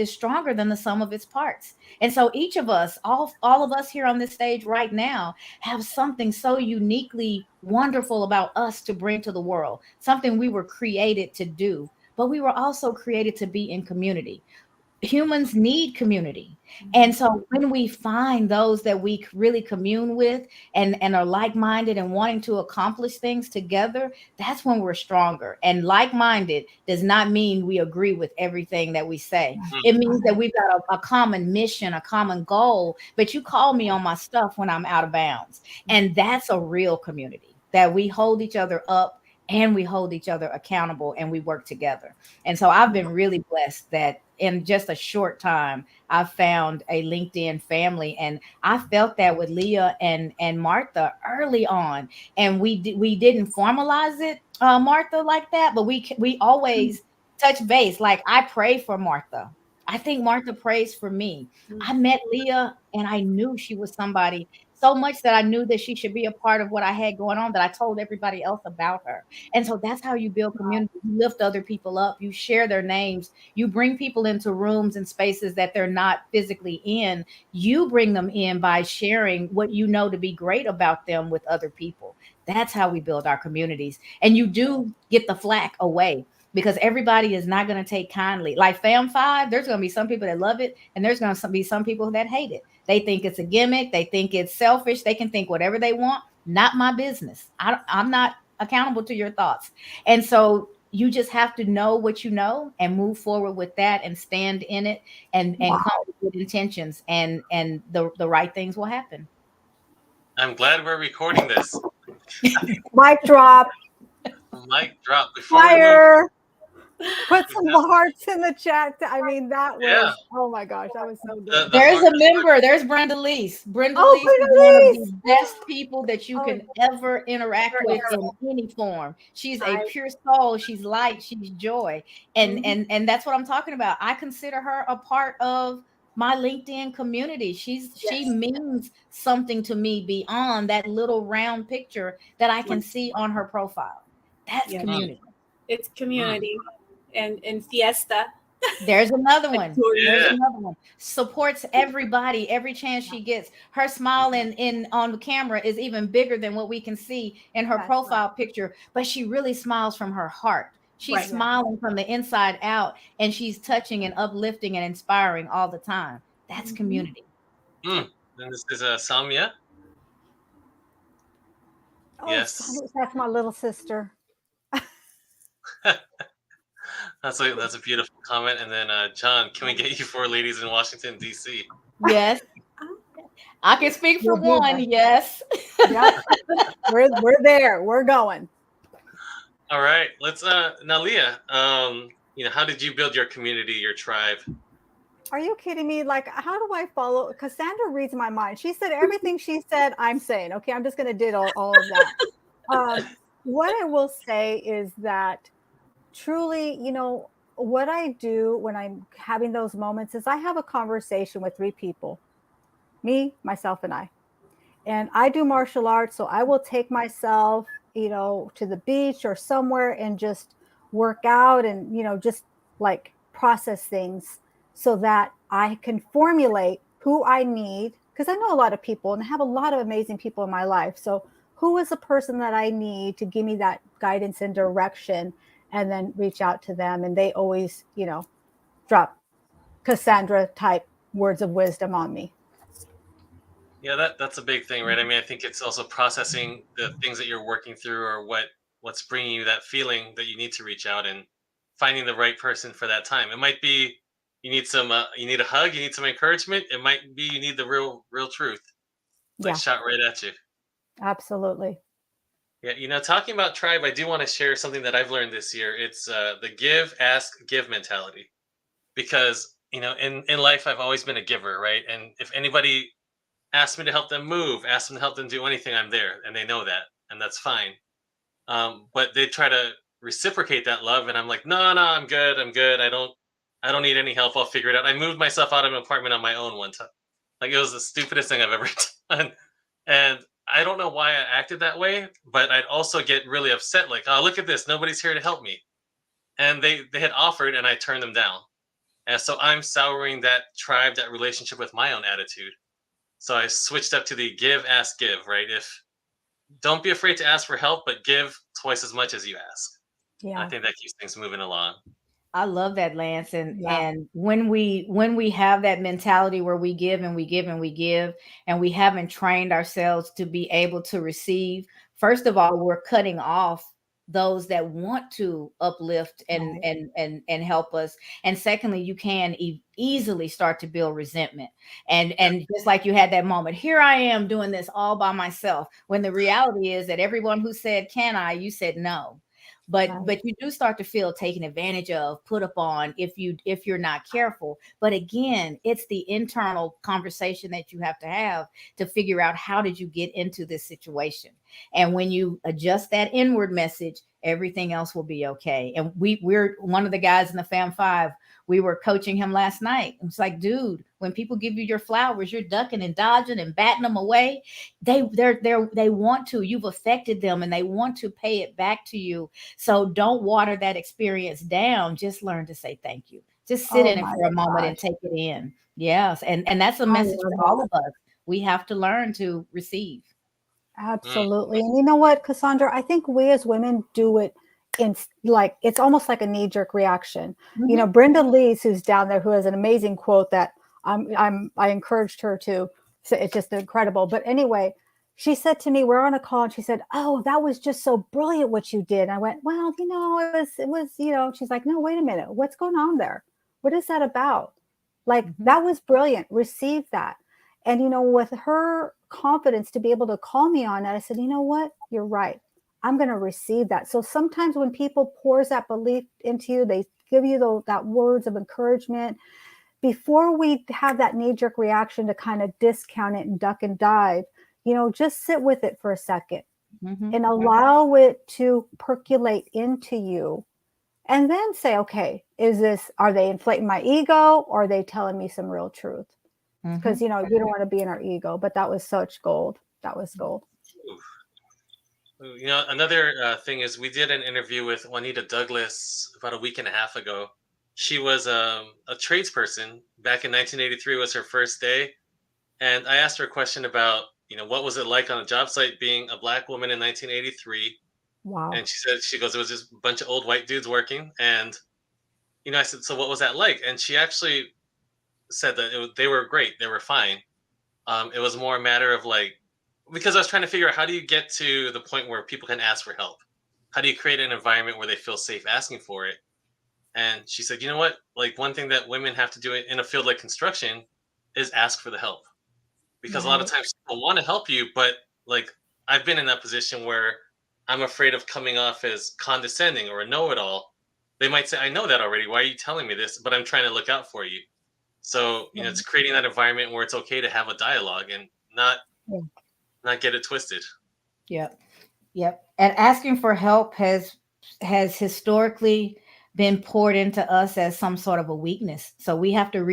stronger than the sum of its parts. And so each of us, all of us here on this stage right now, have something so uniquely wonderful about us to bring to the world, something we were created to do, but we were also created to be in community. Humans need community. And so when we find those that we really commune with and are like-minded and wanting to accomplish things together, that's when we're stronger. And like-minded does not mean we agree with everything that we say. It means that we've got a common mission, a common goal, but you call me on my stuff when I'm out of bounds. And that's a real community, that we hold each other up and we hold each other accountable and we work together. And so I've been really blessed that in just a short time, I've found a LinkedIn family, and I felt that with Leah and Martha early on, and we didn't formalize it, Martha, like that, but we always touch base. Like, I pray for Martha. I think Martha prays for me. I met Leah, and I knew she was somebody so much that I knew that she should be a part of what I had going on, that I told everybody else about her. And so that's how you build community. You lift other people up, you share their names, you bring people into rooms and spaces that they're not physically in. You bring them in by sharing what you know to be great about them with other people. That's how we build our communities. And you do get the flack away, because everybody is not going to take kindly. Like Fam 5, there's going to be some people that love it, and there's going to be some people that hate it. They think it's a gimmick. They think it's selfish. They can think whatever they want. Not my business. I'm not accountable to your thoughts. And so you just have to know what you know and move forward with that and stand in it and Wow. come with good intentions, and the right things will happen. I'm glad we're recording this. Mic drop. Mic drop. Before we leave, Fire. Put some hearts in the chat. I mean, that was, Yeah. oh my gosh, that was so good. The There's heart- a member. There's Brenda Leese. Brenda Oh, Leese is Brenda one of Leese. the best people that you Oh, can ever interact with in any form. She's a pure soul. She's light. She's joy. And that's what I'm talking about. I consider her a part of my LinkedIn community. She means something to me beyond that little round picture that I can see on her profile. That's community. It's community and fiesta. There's another one. Yeah. There's another one. Supports everybody every chance she gets. Her smile in on the camera is even bigger than what we can see in her That's profile picture, but she really smiles from her heart. She's Right. smiling from the inside out, and she's touching and uplifting and inspiring all the time. That's community. And this is Samya. Oh, Yes. that's my little sister. That's a beautiful comment. And then John, can we get you 4 ladies in Washington, D.C.? Yes. I can speak for We'll do one. that. Yes. Yep. We're there. We're going. All right. Let's now, Leah, how did you build your community, your tribe? Are you kidding me? Like, how do I follow? Cassandra reads my mind. She said everything she said, I'm saying. Okay, I'm just going to diddle all of that. What I will say is that truly, what I do when I'm having those moments is I have a conversation with 3 people, me, myself, and I. And I do martial arts, so I will take myself, to the beach or somewhere and just work out and, just like process things so that I can formulate who I need. Because I know a lot of people and I have a lot of amazing people in my life. So who is the person that I need to give me that guidance and direction, and then reach out to them. And they always, drop Cassandra type words of wisdom on me. Yeah, that's a big thing, right? I mean, I think it's also processing the things that you're working through, or what's bringing you that feeling that you need to reach out, and finding the right person for that time. It might be you need you need a hug, you need some encouragement. It might be you need the real truth, like shot right at you. Absolutely. Yeah, talking about tribe, I do want to share something that I've learned this year. It's the give, ask, give mentality. Because, in life, I've always been a giver, right? And if anybody asks me to help them move, ask them to help them do anything, I'm there. And they know that. And that's fine. But they try to reciprocate that love. And I'm like, no, I'm good. I don't need any help. I'll figure it out. I moved myself out of an apartment on my own one time. Like, it was the stupidest thing I've ever done. And I don't know why I acted that way, but I'd also get really upset, like, oh, look at this, nobody's here to help me. And they had offered and I turned them down. And so I'm souring that tribe, that relationship with my own attitude. So I switched up to the give, ask, give, right? If don't be afraid to ask for help, but give twice as much as you ask. I Yeah. think that keeps things moving along. I love that, Lance. Yeah. And when we have that mentality where we give and we give and we give, and we haven't trained ourselves to be able to receive, first of all, we're cutting off those that want to uplift and Right. and help us. And secondly, you can easily start to build resentment. And Yeah. and just like you had that moment, here I am doing this all by myself, when the reality is that everyone who said, can I, you said no. Right. But you do start to feel taken advantage of, put upon, if you're not careful. But again, it's the internal conversation that you have to figure out, how did you get into this situation? And when you adjust that inward message, everything else will be okay. And we're one of the guys in the Fam Five. We were coaching him last night. It's like, dude, when people give you your flowers, you're ducking and dodging and batting them away. They want to. You've affected them, and they want to pay it back to you. So don't water that experience down. Just learn to say thank you. Just sit Oh in it my for a moment and gosh. take it in. Yes, and that's a I message love for all that. of us. We have to learn to receive. Mm, Absolutely. And you know what, Cassandra? I think we as women do it in like, it's almost like a knee-jerk reaction. You know, Mhm. Brenda Lees, who's down there, who has an amazing quote that I encouraged her to. So it's just incredible. But anyway, she said to me, we're on a call, and she said, "Oh, that was just so brilliant what you did." And I went, "Well, you know, it was, you know." She's like, "No, wait a minute. What's going on there? What is that about?" Like, Mhm. that was brilliant. Receive that. And, you know, with her confidence to be able to call me on that, I said, you know what? You're right. I'm going to receive that. So sometimes when people pours that belief into you, they give you that words of encouragement. Before we have that knee jerk reaction to kind of discount it and duck and dive, you know, just sit with it for a second Mhm. and allow it to percolate into you. And then say, okay, are they inflating my ego, or are they telling me some real truth? Because, Mhm. you know, we don't want to be in our ego, but that was such gold. That was gold. You know, another thing is we did an interview with Juanita Douglas about a week and a half ago. She was a tradesperson. Back in 1983 was her first day, and I asked her a question about, you know, what was it like on a job site being a black woman in 1983. Wow. And she goes, it was just a bunch of old white dudes working. And you know, I said, so what was that like? And she actually said that they were great, they were fine. It was more a matter of like, because I was trying to figure out, how do you get to the point where people can ask for help? How do you create an environment where they feel safe asking for it? And she said, you know what? Like, one thing that women have to do in a field like construction is ask for the help. Because a lot of Right. times people want to help you, but like, I've been in that position where I'm afraid of coming off as condescending or a know it all. They might say, I know that already. Why are you telling me this? But I'm trying to look out for you. So, you know, it's Right. creating that environment where it's okay to have a dialogue and not Yeah. not get it twisted. Yep. Yep. And asking for help has historically been poured into us as some sort of a weakness. So we have to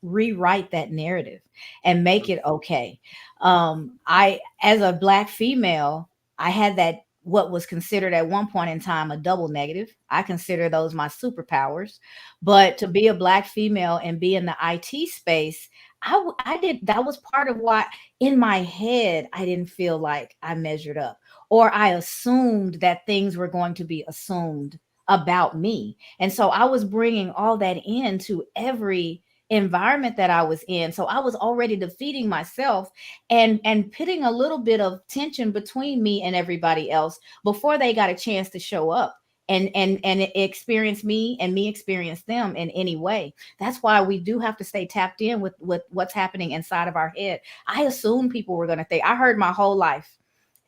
rewrite that narrative and make it okay. I, as a black female, I had that, what was considered at one point in time a double negative. I consider those my superpowers. But to be a black female and be in the IT space, I did, that was part of why in my head I didn't feel like I measured up, or I assumed that things were going to be assumed about me. And so I was bringing all that into every environment that I was in. So I was already defeating myself and putting a little bit of tension between me and everybody else before they got a chance to show up and experience me and me experience them in any way. That's why we do have to stay tapped in with what's happening inside of our head. I assumed people were going to think. I heard my whole life,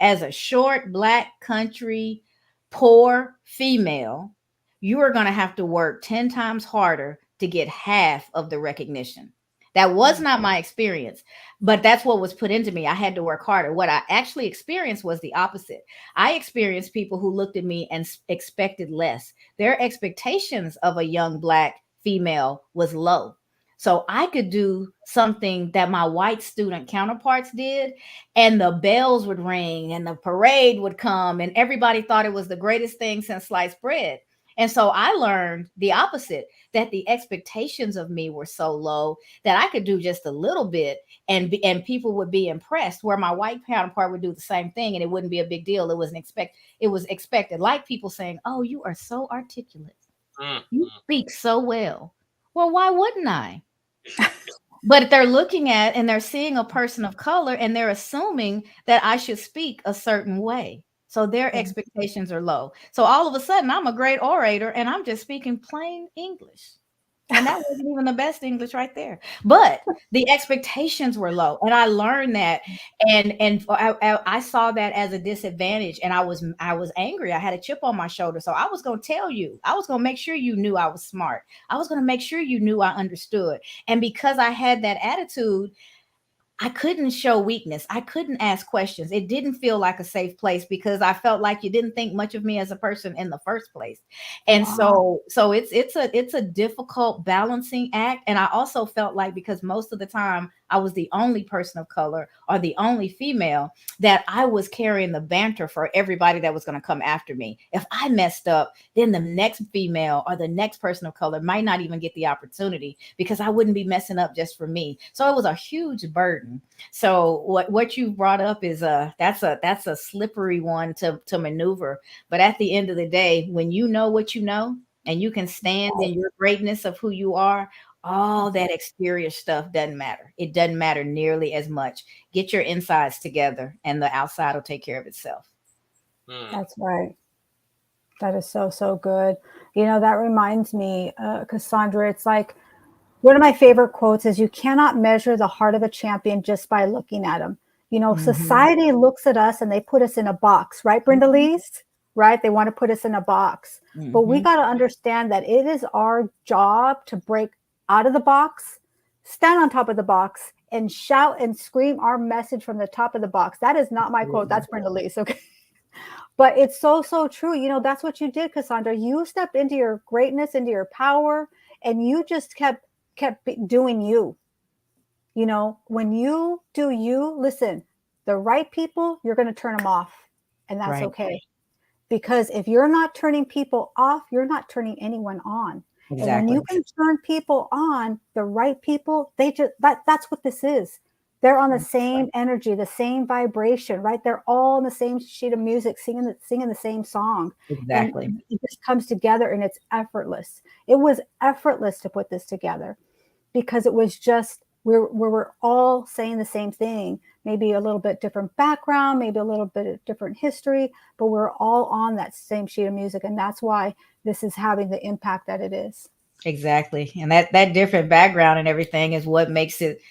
as a short, black, country, poor female, you are going to have to work 10 times harder to get half of the recognition. That was not my experience, but that's what was put into me. I had to work harder. What I actually experienced was the opposite. I experienced people who looked at me and expected less. Their expectations of a young black female was low. So I could do something that my white student counterparts did, and the bells would ring and the parade would come, and everybody thought it was the greatest thing since sliced bread. And so I learned the opposite, that the expectations of me were so low that I could do just a little bit and people would be impressed, where my white counterpart would do the same thing and it wouldn't be a big deal. It was expected, like people saying, "Oh, you are so articulate. You speak so well." Well, why wouldn't I? But they're looking at and they're seeing a person of color and they're assuming that I should speak a certain way. So their expectations are low. So all of a sudden, I'm a great orator and I'm just speaking plain English. And that wasn't even the best English right there. But the expectations were low. And I learned that. And I saw that as a disadvantage. And I was angry. I had a chip on my shoulder. So I was going to tell you, I was going to make sure you knew I was smart. I was going to make sure you knew I understood. And because I had that attitude, I couldn't show weakness. I couldn't ask questions. It didn't feel like a safe place because I felt like you didn't think much of me as a person in the first place. And so it's a difficult balancing act. And I also felt like, because most of the time I was the only person of color or the only female, that I was carrying the banter for everybody that was going to come after me. If I messed up, then the next female or the next person of color might not even get the opportunity because I wouldn't be messing up just for me. So it was a huge burden. So what you brought up is that's a slippery one to maneuver. But at the end of the day, when you know what you know and you can stand in your greatness of who you are, all that exterior stuff doesn't matter. It doesn't matter nearly as much. Get your insides together and the outside will take care of itself. That's right. That is so, so good. You know, that reminds me, Cassandra, it's like one of my favorite quotes is, "You cannot measure the heart of a champion just by looking at him." You know, society looks at us and they put us in a box, right, Brenda Lee's? Right? They want to put us in a box. But we got to understand that it is our job to break out of the box, stand on top of the box, and shout and scream our message from the top of the box. That is not my quote. That's Brenda Lee's. Okay. But it's so, so true. You know, that's what you did, Cassandra. You stepped into your greatness, into your power, and you just kept doing you. You know, when you do you, listen, the right people, you're going to turn them off. And that's okay. Because if you're not turning people off, you're not turning anyone on. Exactly. And when you can turn people on, the right people, they just that's what this is. They're on the same energy, the same vibration, right? They're all on the same sheet of music, singing the same song. Exactly. And it just comes together and it's effortless. It was effortless to put this together because it was just we're all saying the same thing, maybe a little bit different background, maybe a little bit of different history, but we're all on that same sheet of music. And that's why this is having the impact that it is. Exactly. And that different background and everything is what makes it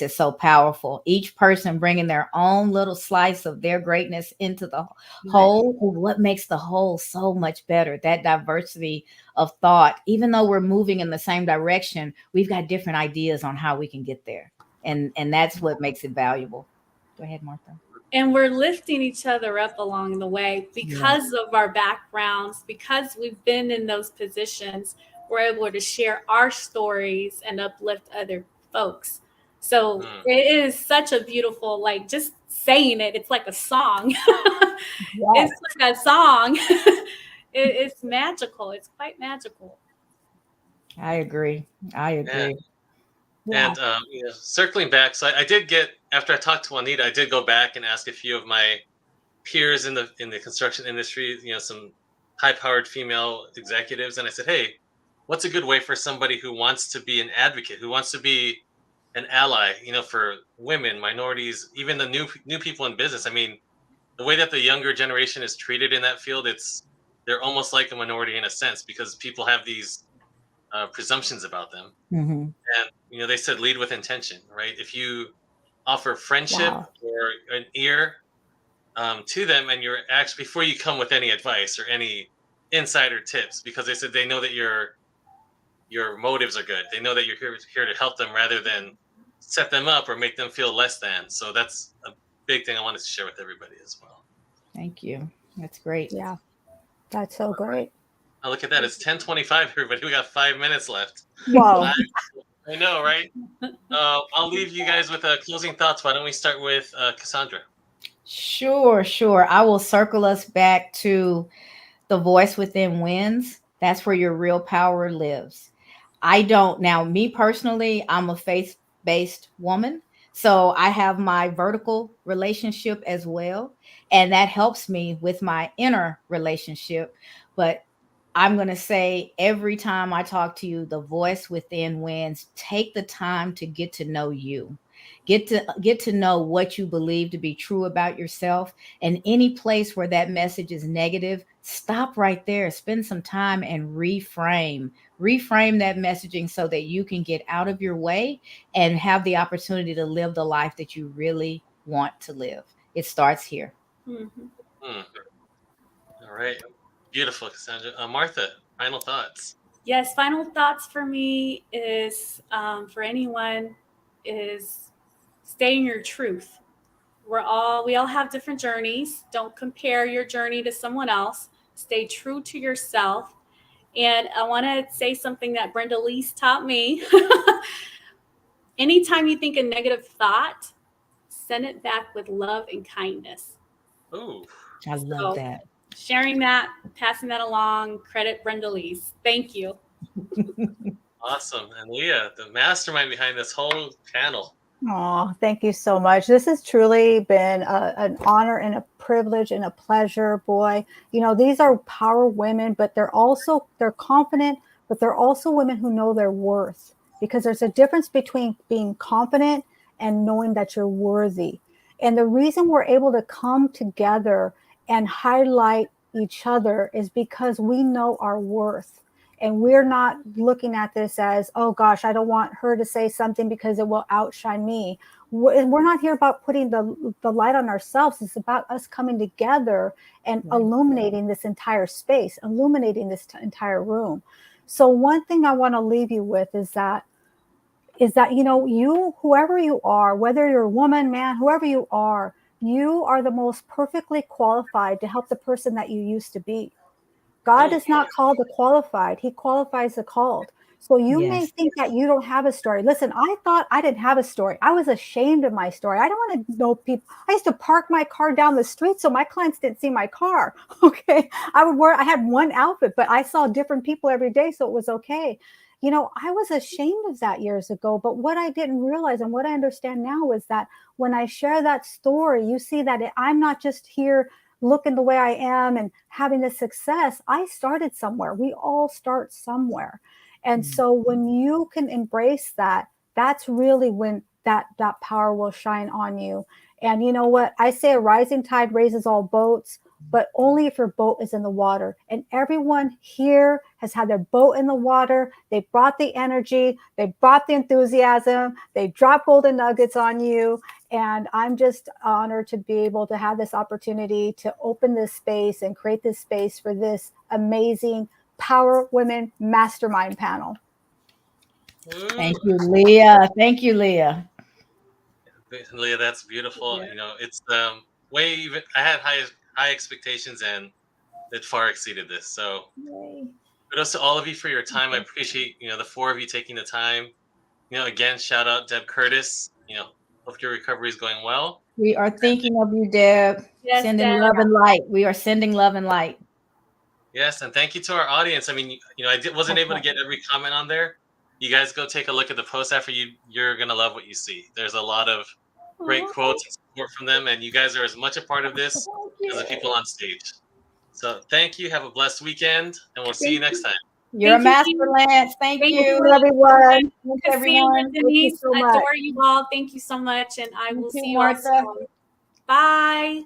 so powerful. Each person bringing their own little slice of their greatness into the whole, what makes the whole so much better. That diversity of thought, even though we're moving in the same direction, we've got different ideas on how we can get there. And that's what makes it valuable. Go ahead, Martha. And we're lifting each other up along the way because of our backgrounds, because we've been in those positions. We're able to share our stories and uplift other folks. So it is such a beautiful, like, just saying it, it's like a song. It's like a song. It's magical. It's quite magical. I agree. And circling back, so I did get, after I talked to Juanita, I did go back and ask a few of my peers in the construction industry, some high-powered female executives, and I said, hey, what's a good way for somebody who wants to be an advocate, who wants to be an ally, for women, minorities, even the new people in business? I mean, the way that the younger generation is treated in that field, they're almost like a minority in a sense because people have these presumptions about them. And, they said lead with intention, right? If you offer friendship or an ear to them, and you're actually, before you come with any advice or any insider tips, because they said they know that your motives are good. They know that you're here to help them rather than set them up or make them feel less than. So that's a big thing I wanted to share with everybody as well. Thank you. That's great. Yeah, that's so great. Oh, look at that. It's 10:25, everybody. We got 5 minutes left. Wow. I know, right? I'll leave you guys with closing thoughts. Why don't we start with Cassandra? Sure. I will circle us back to the voice within wins. That's where your real power lives. Now, me personally, I'm a faith based woman. So I have my vertical relationship as well. And that helps me with my inner relationship. But I'm going to say every time I talk to you, the voice within wins. Take the time to get to know you. Get to know what you believe to be true about yourself, and any place where that message is negative, stop right there. Spend some time and reframe that messaging so that you can get out of your way and have the opportunity to live the life that you really want to live. It starts here. Mhm. All right. Beautiful, Cassandra. Martha, final thoughts. Yes, final thoughts for me is for anyone is stay in your truth. We all have different journeys. Don't compare your journey to someone else. Stay true to yourself. And I want to say something that Brenda Lee's taught me. Anytime you think a negative thought, send it back with love and kindness. Ooh. I love that. Sharing that, passing that along, credit Brenda Lee's. Thank you. Awesome. And Leah, the mastermind behind this whole channel. Oh, thank you so much. This has truly been an honor and a privilege and a pleasure, boy. You know, these are power women, but they're confident, but they're also women who know their worth, because there's a difference between being confident and knowing that you're worthy. And the reason we're able to come together and highlight each other is because we know our worth. And we're not looking at this as, oh gosh, I don't want her to say something because it will outshine me. We're not here about putting the light on ourselves. It's about us coming together and illuminating this entire space, illuminating this entire room. So one thing I want to leave you with is that, you know, whoever you are, whether you're a woman, man, whoever you are the most perfectly qualified to help the person that you used to be. God is not called the qualified. He qualifies the called. So you may think that you don't have a story. Listen, I thought I didn't have a story. I was ashamed of my story. I don't want to know people. I used to park my car down the street so my clients didn't see my car. Okay. I had one outfit, but I saw different people every day. So it was okay. You know, I was ashamed of that years ago. But what I didn't realize and what I understand now is that when I share that story, you see that I'm not just here looking the way I am and having this success. I started somewhere. We all start somewhere. And so when you can embrace that, that's really when that power will shine on you. And you know what? I say a rising tide raises all boats, but only if your boat is in the water. And everyone here has had their boat in the water. They brought the energy, they brought the enthusiasm, they dropped golden nuggets on you. And I'm just honored to be able to have this opportunity to open this space and create this space for this amazing Power Women Mastermind panel. Thank you, Leah. Thank you, Leah. Leah, that's beautiful. Yeah. You know, it's I had high expectations, and it far exceeded this. So kudos to all of you for your time. I appreciate, you know, the four of you taking the time. You know, again, shout out Deb Curtis. You know, hope your recovery is going well. We are thinking of you, Deb. Yes, sending Deb. love and light. We are sending love and light. Yes, and thank you to our audience. I mean, you know, wasn't able to get every comment on there. You guys go take a look at the post after you're gonna love what you see. There's a lot of great quotes and support from them, and you guys are as much a part of this as the people on stage. So thank you. Have a blessed weekend, and we'll see you next time. You're a master, Lance. Thank you, everyone. Cassandra, Denise, so much. adore you all. Thank you so much, and I will see you all Martha. soon. Bye.